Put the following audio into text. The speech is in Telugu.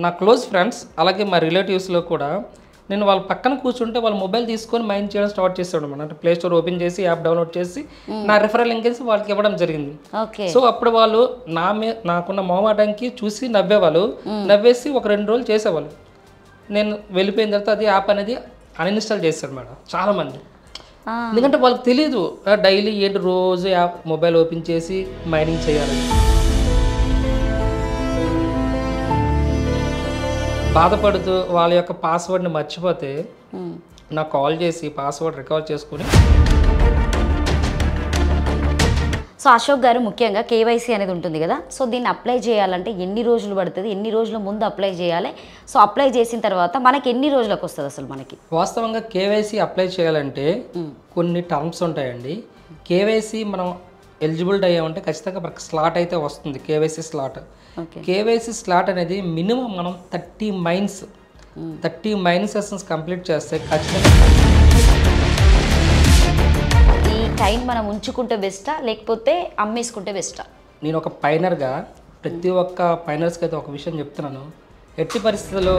నా క్లోజ్ ఫ్రెండ్స్ అలాగే మా రిలేటివ్స్లో కూడా నేను వాళ్ళ పక్కన కూర్చుంటే వాళ్ళ మొబైల్ తీసుకొని మైండ్ చేయడం స్టార్ట్ చేసాడు అనమాట. అంటే ప్లే స్టోర్ ఓపెన్ చేసి యాప్ డౌన్లోడ్ చేసి నా రిఫరల్ లింక్ వేసి వాళ్ళకి ఇవ్వడం జరిగింది. సో అప్పుడు వాళ్ళు నాకున్న మొహమాటానికి చూసి నవ్వేవాళ్ళు, నవ్వేసి ఒక 2 రోజులు చేసేవాళ్ళు. నేను వెళ్ళిపోయిన తర్వాత అది యాప్ అనేది అన్ఇన్స్టాల్ చేశాడు మేడం చాలామంది. ఎందుకంటే వాళ్ళకి తెలియదు డైలీ ఏంటి రోజు యాప్ మొబైల్ ఓపెన్ చేసి మైనింగ్ చేయాలని. బాధపడుతూ వాళ్ళ యొక్క పాస్వర్డ్ని మర్చిపోతే నాకు కాల్ చేసి పాస్వర్డ్ రికవర్ చేసుకుని. సో అశోక్ గారు, ముఖ్యంగా కేవైసీ అనేది ఉంటుంది కదా, సో దీన్ని అప్లై చేయాలంటే ఎన్ని రోజులు పడుతుంది, ఎన్ని రోజుల ముందు అప్లై చేయాలి, సో అప్లై చేసిన తర్వాత మనకి ఎన్ని రోజులకు వస్తుంది అసలు మనకి? వాస్తవంగా కేవైసీ అప్లై చేయాలంటే కొన్ని టర్మ్స్ ఉంటాయండి. కేవైసీ మనం ఎలిజిబుల్ అయ్యామంటే ఖచ్చితంగా మనకు స్లాట్ అయితే వస్తుంది, కేవైసీ స్లాట్. కేవైసీ స్లాట్ అనేది మినిమం మనం 30 మైన్ సెషన్స్ కంప్లీట్ చేస్తే ఖచ్చితంగా. ఈ టైం మనం ఉంచుకుంటే బెస్టా లేకపోతే అమ్మేసుకుంటే బెస్టా? నేను ఒక పైనర్గా ప్రతి ఒక్క పైనర్స్కి అయితే ఒక విషయం చెప్తున్నాను. ఎట్టి పరిస్థితుల్లో